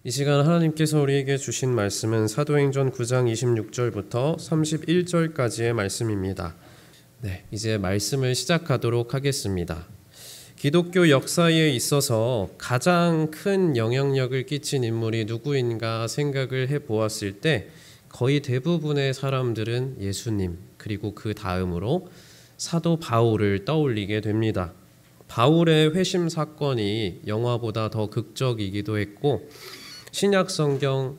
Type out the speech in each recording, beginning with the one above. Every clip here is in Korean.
이 시간 하나님께서 우리에게 주신 말씀은 사도행전 9장 26절부터 31절까지의 말씀입니다. 이제 말씀을 시작하도록 하겠습니다. 기독교 역사에 있어서 가장 큰 영향력을 끼친 인물이 누구인가 생각을 해보았을 때 거의 대부분의 사람들은 예수님, 그리고 그 다음으로 사도 바울을 떠올리게 됩니다. 바울의 회심 사건이 영화보다 더 극적이기도 했고 신약 성경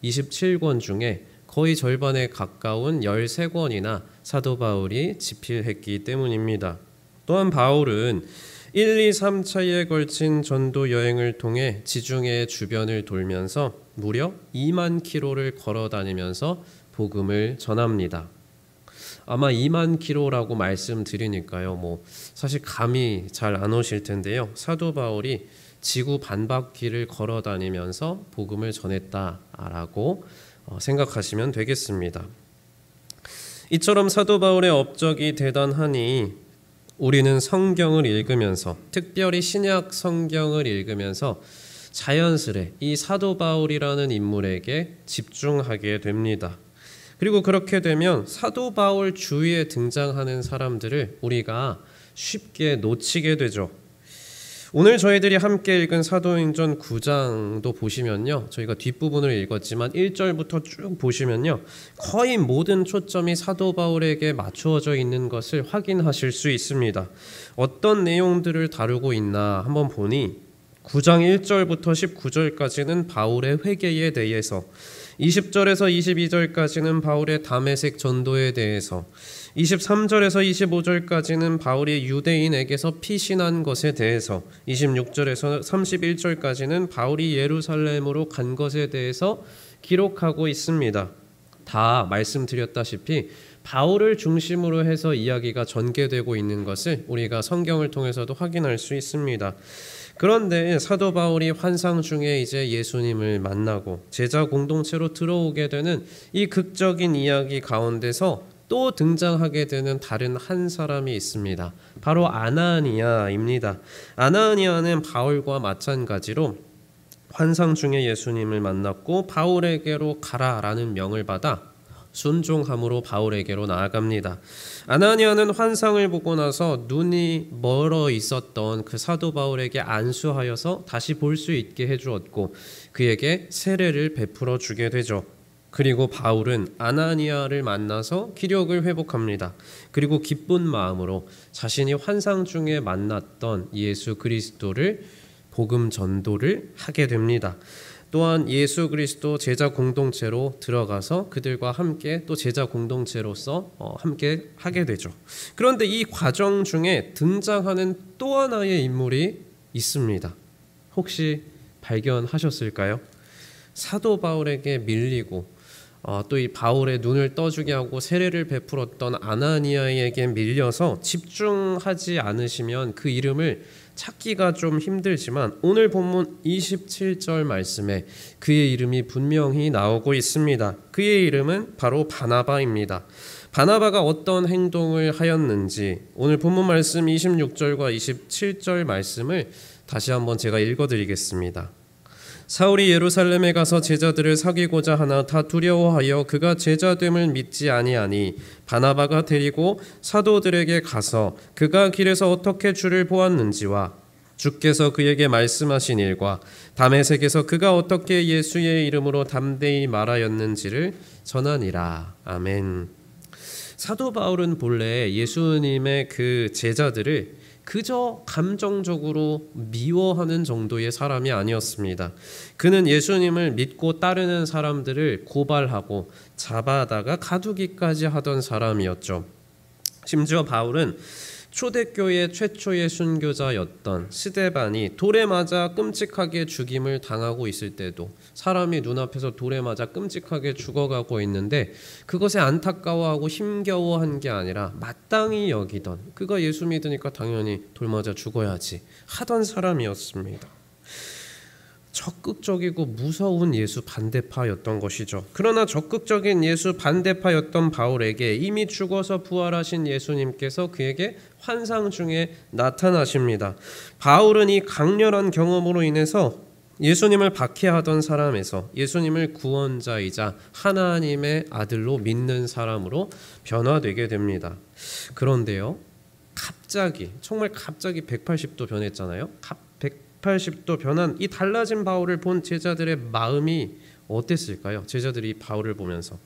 27권 중에 거의 절반에 가까운 13권이나 사도 바울이 집필했기 때문입니다. 또한 바울은 1, 2, 3차에 걸친 전도 여행을 통해 지중해 주변을 돌면서 무려 2만 킬로를 걸어 다니면서 복음을 전합니다. 아마 2만 킬로라고 말씀드리니까요. 사실 감이 잘 안 오실 텐데요. 사도 바울이 지구 반바퀴를 걸어 다니면서 복음을 전했다라고 생각하시면 되겠습니다. 이처럼 사도 바울의 업적이 대단하니 우리는 성경을 읽으면서, 특별히 신약 성경을 읽으면서 자연스레 이 사도 바울이라는 인물에게 집중하게 됩니다. 그리고 그렇게 되면 사도 바울 주위에 등장하는 사람들을 우리가 쉽게 놓치게 되죠. 오늘 저희들이 함께 읽은 사도행전 9장도 보시면요, 저희가 뒷부분을 읽었지만 1절부터 쭉 보시면요, 거의 모든 초점이 사도 바울에게 맞추어져 있는 것을 확인하실 수 있습니다. 어떤 내용들을 다루고 있나 한번 보니 9장 1절부터 19절까지는 바울의 회개에 대해서, 20절에서 22절까지는 바울의 다메섹 전도에 대해서, 23절에서 25절까지는 바울이 유대인에게서 피신한 것에 대해서, 26절에서 31절까지는 바울이 예루살렘으로 간 것에 대해서 기록하고 있습니다. 다 말씀드렸다시피 바울을 중심으로 해서 이야기가 전개되고 있는 것을 우리가 성경을 통해서도 확인할 수 있습니다. 그런데 사도 바울이 환상 중에 이제 예수님을 만나고 제자 공동체로 들어오게 되는 이 극적인 이야기 가운데서 또 등장하게 되는 다른 한 사람이 있습니다. 바로 아나니아입니다. 아나니아는 바울과 마찬가지로 환상 중에 예수님을 만났고 바울에게로 가라라는 명을 받아 순종함으로 바울에게로 나아갑니다. 아나니아는 환상을 보고 나서 눈이 멀어 있었던 그 사도 바울에게 안수하여서 다시 볼 수 있게 해주었고 그에게 세례를 베풀어 주게 되죠. 그리고 바울은 아나니아를 만나서 기력을 회복합니다. 그리고 기쁜 마음으로 자신이 환상 중에 만났던 예수 그리스도를 복음 전도를 하게 됩니다. 또한 예수 그리스도 제자 공동체로 들어가서 그들과 함께 또 제자 공동체로서 함께 하게 되죠. 그런데 이 과정 중에 등장하는 또 하나의 인물이 있습니다. 혹시 발견하셨을까요? 사도 바울에게 밀리고 또 이 바울의 눈을 떠주게 하고 세례를 베풀었던 아나니아에게 밀려서 집중하지 않으시면 그 이름을 찾기가 좀 힘들지만 오늘 본문 27절 말씀에 그의 이름이 분명히 나오고 있습니다. 그의 이름은 바로 바나바입니다. 바나바가 어떤 행동을 하였는지 오늘 본문 말씀 26절과 27절 말씀을 다시 한번 제가 읽어드리겠습니다. 사울이 예루살렘에 가서 제자들을 사귀고자 하나 다 두려워하여 그가 제자됨을 믿지 아니하니 바나바가 데리고 사도들에게 가서 그가 길에서 어떻게 주를 보았는지와 주께서 그에게 말씀하신 일과 다메섹에서 그가 어떻게 예수의 이름으로 담대히 말하였는지를 전하니라. 아멘. 사도 바울은 본래 예수님의 그 제자들을 그저 감정적으로 미워하는 정도의 사람이 아니었습니다. 그는 예수님을 믿고 따르는 사람들을 고발하고 잡아다가 가두기까지 하던 사람이었죠. 심지어 바울은 초대교회 최초의 순교자였던 스데반이 돌에 맞아 끔찍하게 죽임을 당하고 있을 때도 사람이 눈앞에서 돌에 맞아 끔찍하게 죽어가고 있는데 그것에 안타까워하고 힘겨워한 게 아니라 마땅히 여기던, 그가 예수 믿으니까 당연히 돌 맞아 죽어야지 하던 사람이었습니다. 적극적이고 무서운 예수 반대파였던 것이죠. 그러나 적극적인 예수 반대파였던 바울에게 이미 죽어서 부활하신 예수님께서 그에게 환상 중에 나타나십니다. 바울은 이 강렬한 경험으로 인해서 예수님을 박해하던 사람에서 예수님을 구원자이자 하나님의 아들로 믿는 사람으로 변화되게 됩니다. 그런데요, 정말 갑자기 180도 변했잖아요. 180도 변한 이 달라진 바울을 본 제자들의 마음이 어땠을까요? 제자들이 바울을 보면서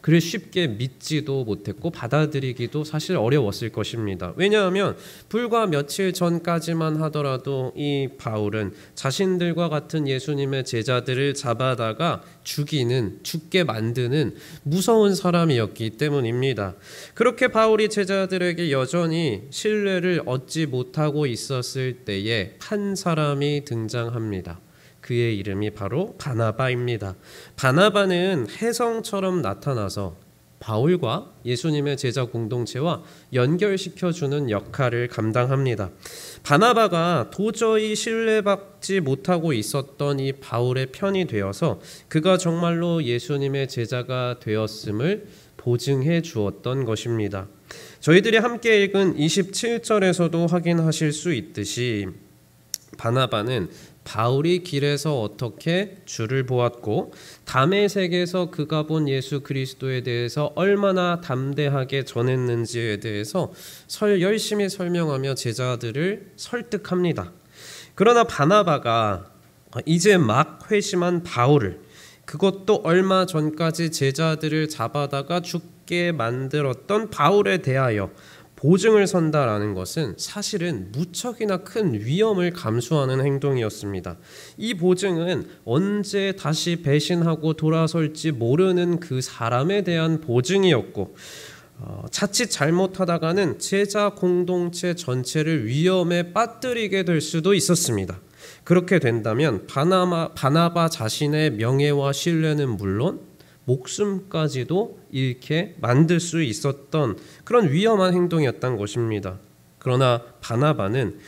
그를 쉽게 믿지도 못했고 받아들이기도 사실 어려웠을 것입니다. 왜냐하면 불과 며칠 전까지만 하더라도 이 바울은 자신들과 같은 예수님의 제자들을 잡아다가 죽게 만드는 무서운 사람이었기 때문입니다. 그렇게 바울이 제자들에게 여전히 신뢰를 얻지 못하고 있었을 때에 한 사람이 등장합니다. 그의 이름이 바로 바나바입니다. 바나바는 혜성처럼 나타나서 바울과 예수님의 제자 공동체와 연결시켜주는 역할을 감당합니다. 바나바가 도저히 신뢰받지 못하고 있었던 이 바울의 편이 되어서 그가 정말로 예수님의 제자가 되었음을 보증해 주었던 것입니다. 저희들이 함께 읽은 27절에서도 확인하실 수 있듯이 바나바는 바울이 길에서 어떻게 주를 보았고 다메섹에서 그가 본 예수 그리스도에 대해서 얼마나 담대하게 전했는지에 대해서 열심히 설명하며 제자들을 설득합니다. 그러나 바나바가 이제 막 회심한 바울을, 그것도 얼마 전까지 제자들을 잡아다가 죽게 만들었던 바울에 대하여 보증을 선다라는 것은 사실은 무척이나 큰 위험을 감수하는 행동이었습니다. 이 보증은 언제 다시 배신하고 돌아설지 모르는 그 사람에 대한 보증이었고 자칫 잘못하다가는 제자 공동체 전체를 위험에 빠뜨리게 될 수도 있었습니다. 그렇게 된다면 바나바 자신의 명예와 신뢰는 물론 목숨까지도 잃게 만들 수 있었던 그런 위험한 행동이었던 것입니다. 그러나 바나바는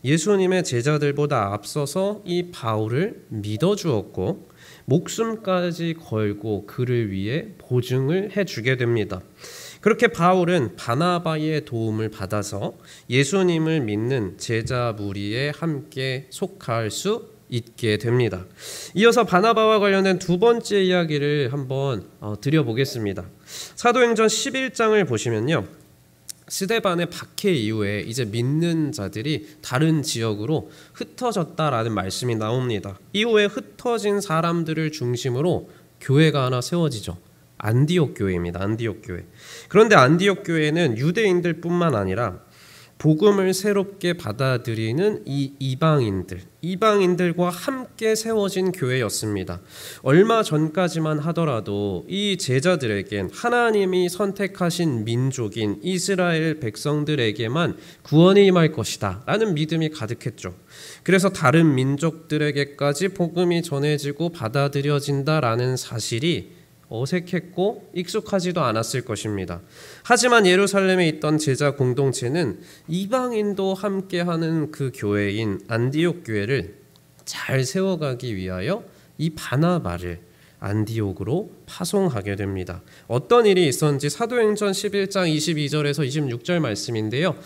예수님의 제자들보다 앞서서 이 바울을 믿어주었고 목숨까지 걸고 그를 위해 보증을 해주게 됩니다. 그렇게 바울은 바나바의 도움을 받아서 예수님을 믿는 제자 무리에 함께 속할 수 있게 됩니다. 이어서 바나바와 관련된 두 번째 이야기를 한번 드려보겠습니다. 사도행전 11장을 보시면요, 스데반의 박해 이후에 이제 믿는 자들이 다른 지역으로 흩어졌다라는 말씀이 나옵니다. 이후에 흩어진 사람들을 중심으로 교회가 하나 세워지죠. 안디옥 교회입니다. 안디옥 교회. 그런데 안디옥 교회는 유대인들뿐만 아니라 복음을 새롭게 받아들이는 이 이방인들과 함께 세워진 교회였습니다. 얼마 전까지만 하더라도 이 제자들에겐 하나님이 선택하신 민족인 이스라엘 백성들에게만 구원이 임할 것이다 라는 믿음이 가득했죠. 그래서 다른 민족들에게까지 복음이 전해지고 받아들여진다라는 사실이 어색했고 익숙하지도 않았을 것입니다. 하지만 예루살렘에 있던 제자 공동체는 이방인도 함께하는 그 교회인 안디옥 교회를 잘 세워가기 위하여 이 바나바를 안디옥으로 파송하게 됩니다. 어떤 일이 있었는지 사도행전 11장 22절에서 26절 말씀인데요,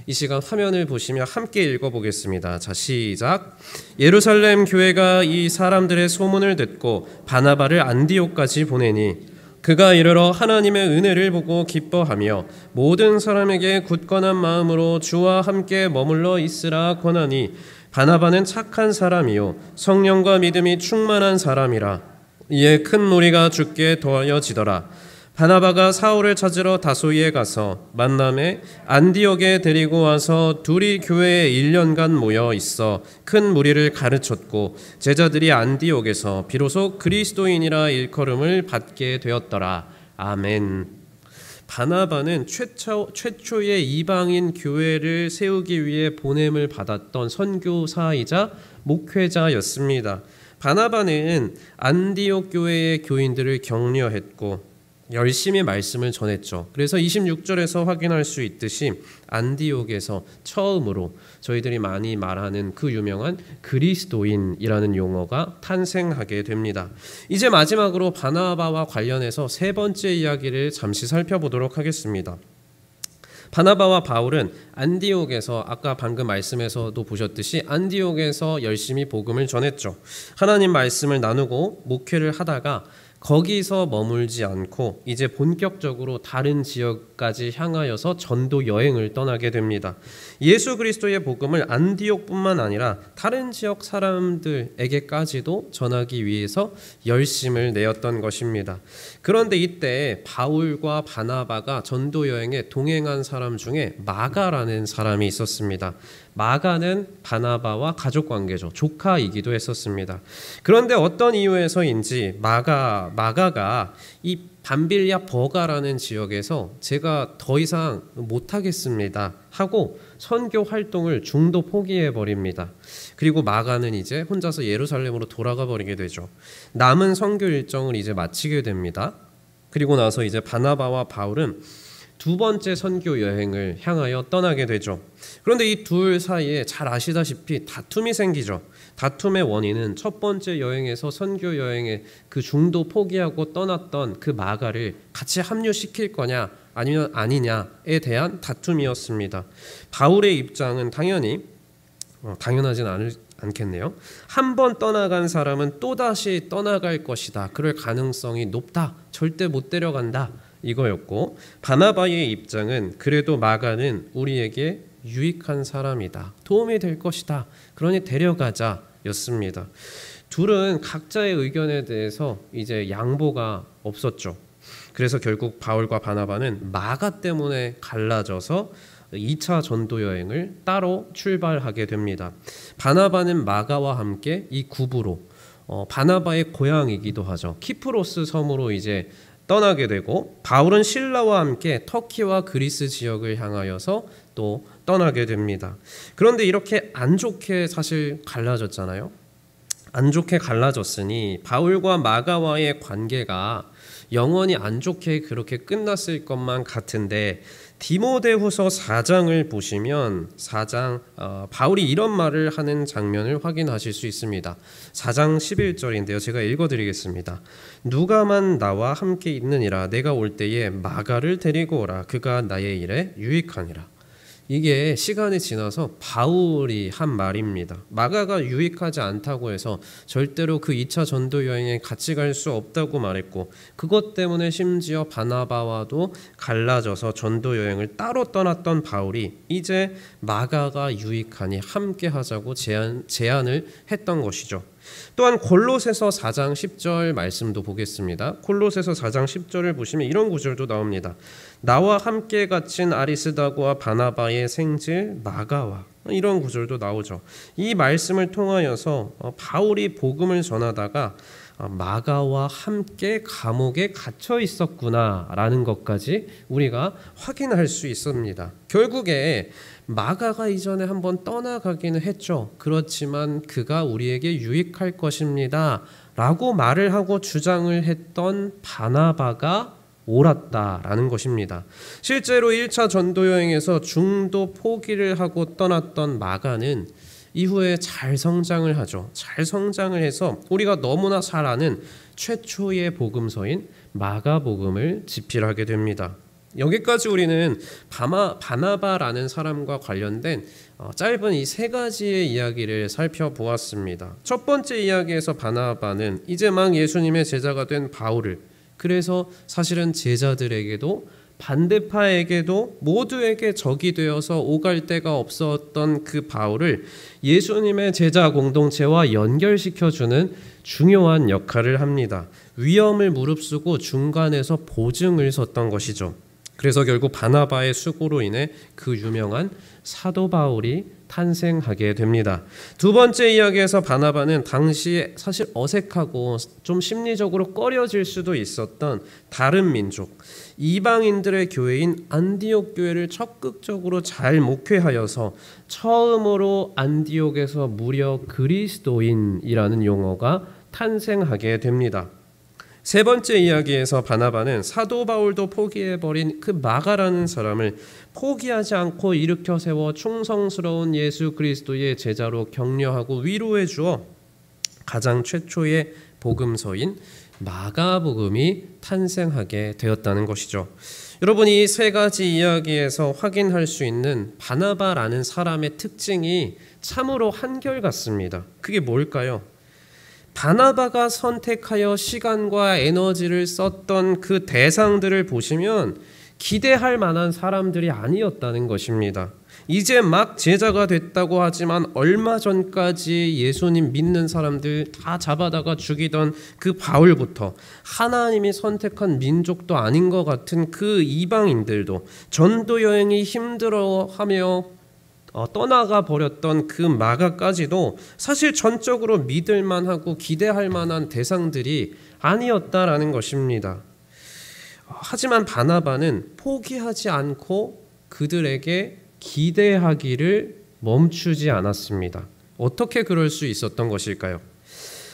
이 시간 화면을 보시며 함께 읽어보겠습니다. 자, 시작. 예루살렘 교회가 이 사람들의 소문을 듣고 바나바를 안디옥까지 보내니 그가 이르러 하나님의 은혜를 보고 기뻐하며 모든 사람에게 굳건한 마음으로 주와 함께 머물러 있으라 권하니 바나바는 착한 사람이요 성령과 믿음이 충만한 사람이라. 이에 큰 무리가 죽게 더하여지더라. 바나바가 사울을 찾으러 다소이에 가서 만남에 안디옥에 데리고 와서 둘이 교회에 1년간 모여 있어 큰 무리를 가르쳤고 제자들이 안디옥에서 비로소 그리스도인이라 일컬음을 받게 되었더라. 아멘. 바나바는 최초의 이방인 교회를 세우기 위해 보냄을 받았던 선교사이자 목회자였습니다. 바나바는 안디옥 교회의 교인들을 격려했고 열심히 말씀을 전했죠. 그래서 26절에서 확인할 수 있듯이 안디옥에서 처음으로 저희들이 많이 말하는 그 유명한 그리스도인이라는 용어가 탄생하게 됩니다. 이제 마지막으로 바나바와 관련해서 세 번째 이야기를 잠시 살펴보도록 하겠습니다. 바나바와 바울은 안디옥에서 아까 방금 말씀에서도 보셨듯이 안디옥에서 열심히 복음을 전했죠. 하나님 말씀을 나누고 목회를 하다가 거기서 머물지 않고 이제 본격적으로 다른 지역까지 향하여서 전도 여행을 떠나게 됩니다. 예수 그리스도의 복음을 안디옥뿐만 아니라 다른 지역 사람들에게까지도 전하기 위해서 열심을 내었던 것입니다. 그런데 이때 바울과 바나바가 전도 여행에 동행한 사람 중에 마가라는 사람이 있었습니다. 마가는 바나바와 가족 관계죠. 조카이기도 했었습니다. 그런데 어떤 이유에서인지 마가가 이 밤빌리아 버가라는 지역에서 제가 더 이상 못하겠습니다 하고 선교 활동을 중도 포기해 버립니다. 그리고 마가는 이제 혼자서 예루살렘으로 돌아가 버리게 되죠. 남은 선교 일정을 이제 마치게 됩니다. 그리고 나서 이제 바나바와 바울은 두 번째 선교 여행을 향하여 떠나게 되죠. 그런데 이 둘 사이에 잘 아시다시피 다툼이 생기죠. 다툼의 원인은 첫 번째 여행에서 선교 여행에 그 중도 포기하고 떠났던 그 마가를 같이 합류시킬 거냐 아니면 아니냐에 대한 다툼이었습니다. 바울의 입장은 당연하진 않겠네요. 한 번 떠나간 사람은 또다시 떠나갈 것이다. 그럴 가능성이 높다. 절대 못 데려간다. 이거였고, 바나바의 입장은 그래도 마가는 우리에게 유익한 사람이다. 도움이 될 것이다. 그러니 데려가자 였습니다. 둘은 각자의 의견에 대해서 이제 양보가 없었죠. 그래서 결국 바울과 바나바는 마가 때문에 갈라져서 2차 전도 여행을 따로 출발하게 됩니다. 바나바는 마가와 함께 이 구부로 바나바의 고향이기도 하죠. 키프로스 섬으로 이제 떠나게 되고, 바울은 실라와 함께 터키와 그리스 지역을 향하여서 또 떠나게 됩니다. 그런데 이렇게 안 좋게 사실 갈라졌잖아요. 안 좋게 갈라졌으니 바울과 마가와의 관계가 영원히 안 좋게 그렇게 끝났을 것만 같은데, 디모데후서 4장을 보시면 바울이 이런 말을 하는 장면을 확인하실 수 있습니다. 4장 11절인데요. 제가 읽어드리겠습니다. 누가만 나와 함께 있느니라. 내가 올 때에 마가를 데리고 오라. 그가 나의 일에 유익하니라. 이게 시간이 지나서 바울이 한 말입니다. 마가가 유익하지 않다고 해서 절대로 그 2차 전도 여행에 같이 갈 수 없다고 말했고, 그것 때문에 심지어 바나바와도 갈라져서 전도 여행을 따로 떠났던 바울이 이제 마가가 유익하니 함께 하자고 제안을 했던 것이죠. 또한 골로새서 4장 10절 말씀도 보겠습니다. 골로새서 4장 10절을 보시면 이런 구절도 나옵니다. 나와 함께 갇힌 아리스다고와 바나바의 생질 마가와, 이런 구절도 나오죠. 이 말씀을 통하여서 바울이 복음을 전하다가 마가와 함께 감옥에 갇혀 있었구나라는 것까지 우리가 확인할 수 있습니다. 결국에 마가가 이전에 한번 떠나가기는 했죠. 그렇지만 그가 우리에게 유익할 것입니다 라고 말을 하고 주장을 했던 바나바가 옳았다라는 것입니다. 실제로 1차 전도 여행에서 중도 포기를 하고 떠났던 마가는 이후에 잘 성장을 하죠. 잘 성장을 해서 우리가 너무나 잘 아는 최초의 복음서인 마가복음을 집필하게 됩니다. 여기까지 우리는 바나바라는 사람과 관련된 짧은 이 세 가지의 이야기를 살펴보았습니다. 첫 번째 이야기에서 바나바는 이제 막 예수님의 제자가 된 바울을, 그래서 사실은 제자들에게도 반대파에게도 모두에게 적이 되어서 오갈 데가 없었던 그 바울을 예수님의 제자 공동체와 연결시켜주는 중요한 역할을 합니다. 위험을 무릅쓰고 중간에서 보증을 섰던 것이죠. 그래서 결국 바나바의 수고로 인해 그 유명한 사도 바울이 탄생하게 됩니다. 두 번째 이야기에서 바나바는 당시에 사실 어색하고 좀 심리적으로 꺼려질 수도 있었던 다른 민족, 이방인들의 교회인 안디옥 교회를 적극적으로 잘 목회하여서 처음으로 안디옥에서 무려 그리스도인이라는 용어가 탄생하게 됩니다. 세 번째 이야기에서 바나바는 사도 바울도 포기해버린 그 마가라는 사람을 포기하지 않고 일으켜 세워 충성스러운 예수 그리스도의 제자로 격려하고 위로해 주어 가장 최초의 복음서인 마가복음이 탄생하게 되었다는 것이죠. 여러분, 이 세 가지 이야기에서 확인할 수 있는 바나바라는 사람의 특징이 참으로 한결같습니다. 그게 뭘까요? 바나바가 선택하여 시간과 에너지를 썼던 그 대상들을 보시면 기대할 만한 사람들이 아니었다는 것입니다. 이제 막 제자가 됐다고 하지만 얼마 전까지 예수님 믿는 사람들 다 잡아다가 죽이던 그 바울부터 하나님이 선택한 민족도 아닌 것 같은 그 이방인들도 전도 여행이 힘들어하며 떠나가 버렸던 그 마가까지도 사실 전적으로 믿을만하고 기대할 만한 대상들이 아니었다라는 것입니다. 하지만 바나바는 포기하지 않고 그들에게 기대하기를 멈추지 않았습니다. 어떻게 그럴 수 있었던 것일까요?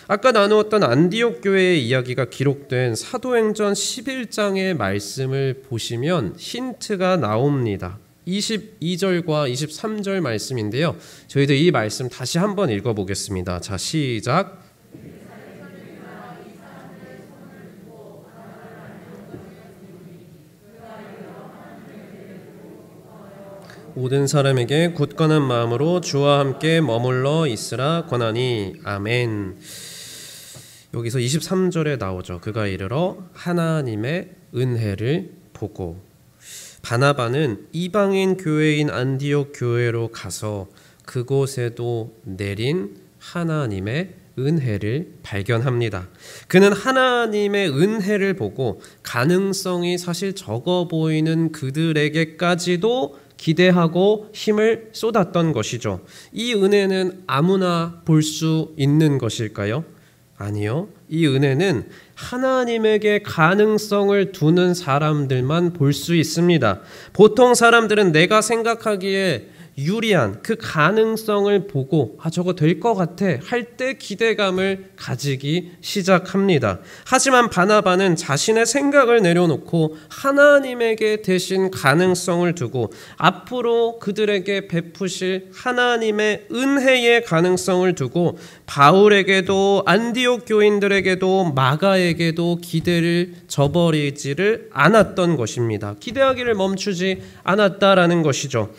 아까 나누었던 안디옥 교회의 이야기가 기록된 사도행전 11장의 말씀을 보시면 힌트가 나옵니다. 22절과 23절 말씀인데요. 저희들 이 말씀 다시 한번 읽어보겠습니다. 자, 시작. 모든 사람에게 굳건한 마음으로 주와 함께 머물러 있으라 권하니. 아멘. 여기서 23절에 나오죠. 그가 이르러 하나님의 은혜를 보고. 바나바는 이방인 교회인 안디옥 교회로 가서 그곳에도 내린 하나님의 은혜를 발견합니다. 그는 하나님의 은혜를 보고 가능성이 사실 적어 보이는 그들에게까지도 기대하고 힘을 쏟았던 것이죠. 이 은혜는 아무나 볼 수 있는 것일까요? 아니요. 이 은혜는 하나님에게 가능성을 두는 사람들만 볼 수 있습니다. 보통 사람들은 내가 생각하기에 유리한 그 가능성을 보고 저거 될 것 같아 할 때 기대감을 가지기 시작합니다. 하지만 바나바는 자신의 생각을 내려놓고 하나님에게 대신 가능성을 두고 앞으로 그들에게 베푸실 하나님의 은혜의 가능성을 두고 바울에게도 안디옥 교인들에게도 마가에게도 기대를 저버리지를 않았던 것입니다. 기대하기를 멈추지 않았다라는 것이죠.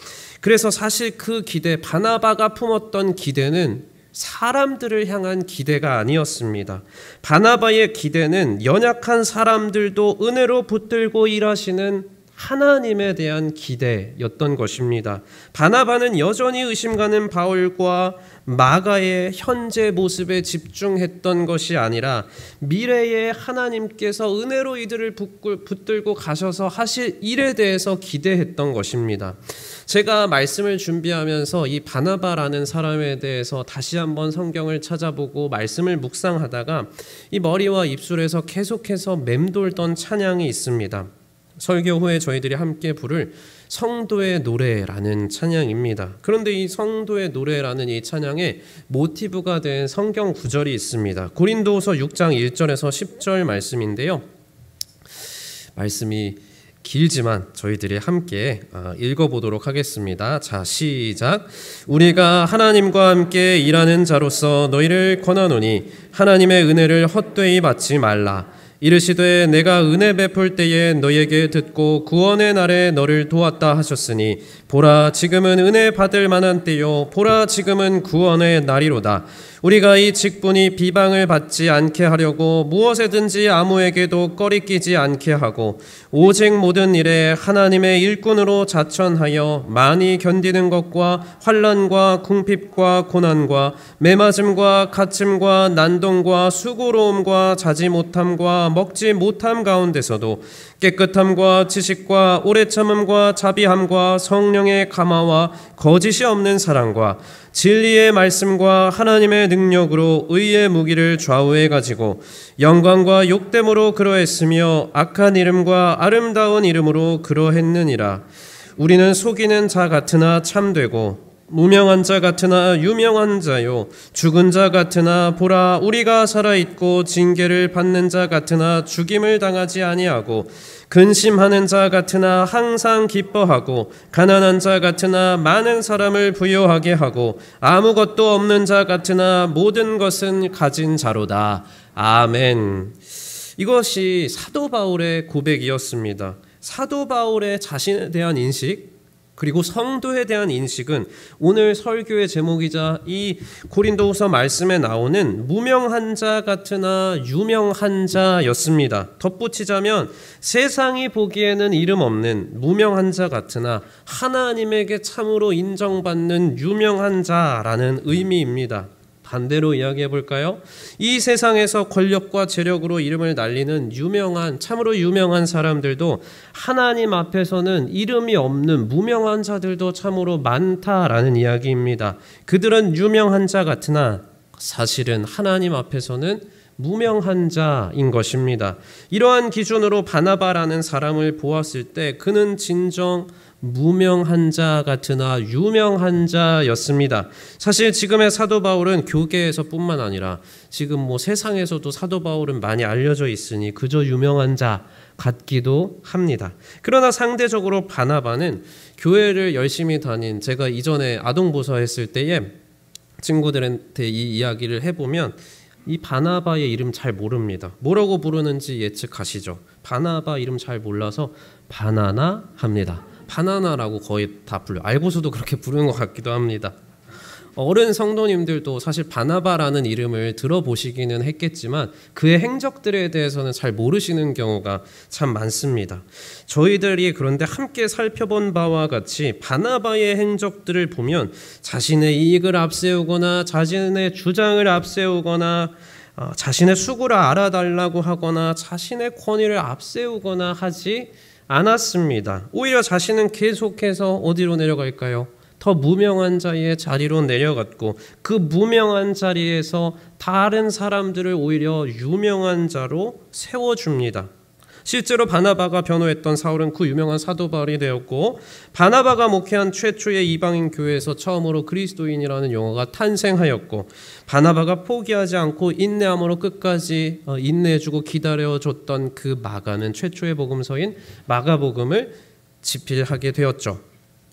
그래서 사실 그 기대, 바나바가 품었던 기대는 사람들을 향한 기대가 아니었습니다. 바나바의 기대는 연약한 사람들도 은혜로 붙들고 일하시는 하나님에 대한 기대였던 것입니다. 바나바는 여전히 의심가는 바울과 마가의 현재 모습에 집중했던 것이 아니라 미래에 하나님께서 은혜로 이들을 붙들고 가셔서 하실 일에 대해서 기대했던 것입니다. 제가 말씀을 준비하면서 이 바나바라는 사람에 대해서 다시 한번 성경을 찾아보고 말씀을 묵상하다가 이 머리와 입술에서 계속해서 맴돌던 찬양이 있습니다. 설교 후에 저희들이 함께 부를 성도의 노래라는 찬양입니다. 그런데 이 성도의 노래라는 이 찬양에 모티브가 된 성경 구절이 있습니다. 고린도후서 6장 1절에서 10절 말씀인데요. 말씀이 길지만 저희들이 함께 읽어보도록 하겠습니다. 자, 시작. 우리가 하나님과 함께 일하는 자로서 너희를 권하노니 하나님의 은혜를 헛되이 받지 말라. 이르시되 내가 은혜 베풀 때에 너희에게 듣고 구원의 날에 너를 도왔다 하셨으니 보라 지금은 은혜 받을 만한 때요 보라 지금은 구원의 날이로다. 우리가 이 직분이 비방을 받지 않게 하려고 무엇에든지 아무에게도 꺼리끼지 않게 하고 오직 모든 일에 하나님의 일꾼으로 자천하여 많이 견디는 것과 환난과 궁핍과 고난과 매맞음과 갇힘과 난동과 수고로움과 자지 못함과 먹지 못함 가운데서도 깨끗함과 지식과 오래 참음과 자비함과 성령의 감화와 거짓이 없는 사랑과 진리의 말씀과 하나님의 능력으로 의의 무기를 좌우해 가지고 영광과 욕됨으로 그러했으며 악한 이름과 아름다운 이름으로 그러했느니라. 우리는 속이는 자 같으나 참되고 무명한 자 같으나 유명한 자요 죽은 자 같으나 보라 우리가 살아있고 징계를 받는 자 같으나 죽임을 당하지 아니하고 근심하는 자 같으나 항상 기뻐하고 가난한 자 같으나 많은 사람을 부요하게 하고 아무것도 없는 자 같으나 모든 것은 가진 자로다. 아멘. 이것이 사도 바울의 고백이었습니다. 사도 바울의 자신에 대한 인식 그리고 성도에 대한 인식은 오늘 설교의 제목이자 이 고린도후서 말씀에 나오는 무명한 자 같으나 유명한 자였습니다. 덧붙이자면 세상이 보기에는 이름 없는 무명한 자 같으나 하나님에게 참으로 인정받는 유명한 자라는 의미입니다. 반대로 이야기해 볼까요? 이 세상에서 권력과 재력으로 이름을 날리는 참으로 유명한 사람들도 하나님 앞에서는 이름이 없는 무명한 자들도 참으로 많다라는 이야기입니다. 그들은 유명한 자 같으나 사실은 하나님 앞에서는 무명한 자인 것입니다. 이러한 기준으로 바나바라는 사람을 보았을 때 그는 진정 무명한 자 같으나 유명한 자였습니다. 사실 지금의 사도 바울은 교계에서 뿐만 아니라 지금 세상에서도 사도 바울은 많이 알려져 있으니 그저 유명한 자 같기도 합니다. 그러나 상대적으로 바나바는 교회를 열심히 다닌, 제가 이전에 아동보서 했을 때에 친구들한테 이 이야기를 해보면 이 바나바의 이름 잘 모릅니다. 뭐라고 부르는지 예측하시죠? 바나바 이름 잘 몰라서 바나나 합니다. 바나나라고 거의 다 불려요. 알고서도 그렇게 부르는 것 같기도 합니다. 어른 성도님들도 사실 바나바라는 이름을 들어보시기는 했겠지만 그의 행적들에 대해서는 잘 모르시는 경우가 참 많습니다. 저희들이 그런데 함께 살펴본 바와 같이 바나바의 행적들을 보면 자신의 이익을 앞세우거나 자신의 주장을 앞세우거나 자신의 수고를 알아달라고 하거나 자신의 권위를 앞세우거나 하지 않았습니다. 오히려 자신은 계속해서 어디로 내려갈까요? 더 무명한 자의 자리로 내려갔고 그 무명한 자리에서 다른 사람들을 오히려 유명한 자로 세워줍니다. 실제로 바나바가 변호했던 사울은 그 유명한 사도 바울이 되었고 바나바가 목회한 최초의 이방인 교회에서 처음으로 그리스도인이라는 용어가 탄생하였고 바나바가 포기하지 않고 인내함으로 끝까지 인내해주고 기다려줬던 그 마가는 최초의 복음서인 마가복음을 집필하게 되었죠.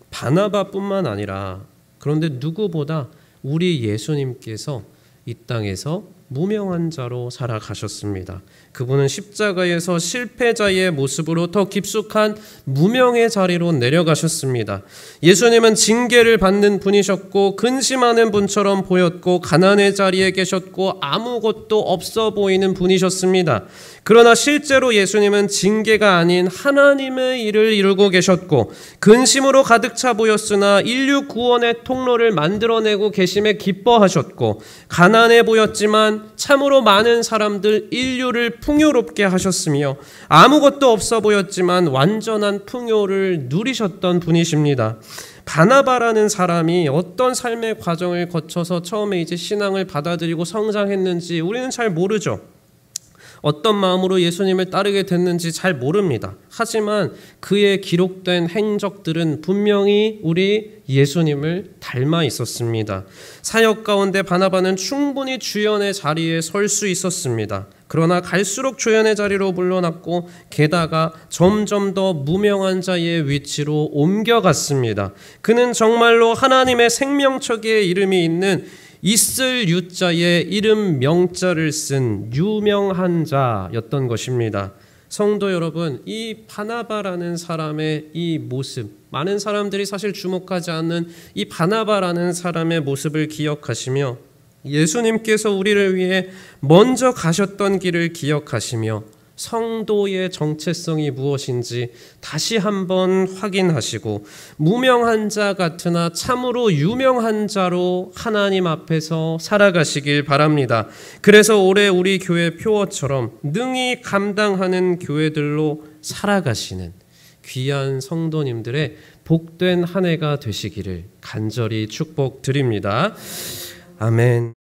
바나바뿐만 아니라 그런데 누구보다 우리 예수님께서 이 땅에서 무명한 자로 살아가셨습니다. 그분은 십자가에서 실패자의 모습으로 더 깊숙한 무명의 자리로 내려가셨습니다. 예수님은 징계를 받는 분이셨고 근심하는 분처럼 보였고 가난의 자리에 계셨고 아무것도 없어 보이는 분이셨습니다. 그러나 실제로 예수님은 징계가 아닌 하나님의 일을 이루고 계셨고 근심으로 가득 차 보였으나 인류 구원의 통로를 만들어내고 계심에 기뻐하셨고 가난해 보였지만 참으로 많은 사람들 인류를 풍요롭게 하셨으며 아무것도 없어 보였지만 완전한 풍요를 누리셨던 분이십니다. 바나바라는 사람이 어떤 삶의 과정을 거쳐서 처음에 이제 신앙을 받아들이고 성장했는지 우리는 잘 모르죠. 어떤 마음으로 예수님을 따르게 됐는지 잘 모릅니다. 하지만 그의 기록된 행적들은 분명히 우리 예수님을 닮아 있었습니다. 사역 가운데 바나바는 충분히 주연의 자리에 설 수 있었습니다. 그러나 갈수록 주연의 자리로 물러났고 게다가 점점 더 무명한 자의 위치로 옮겨갔습니다. 그는 정말로 하나님의 생명册에 이름이 있는 있을 유자에 이름 명자를 쓴 유명한 자였던 것입니다. 성도 여러분, 이 바나바라는 사람의 이 모습, 많은 사람들이 사실 주목하지 않는 이 바나바라는 사람의 모습을 기억하시며 예수님께서 우리를 위해 먼저 가셨던 길을 기억하시며 성도의 정체성이 무엇인지 다시 한번 확인하시고 무명한 자 같으나 참으로 유명한 자로 하나님 앞에서 살아가시길 바랍니다. 그래서 올해 우리 교회 표어처럼 능히 감당하는 교회들로 살아가시는 귀한 성도님들의 복된 한 해가 되시기를 간절히 축복드립니다. 아멘.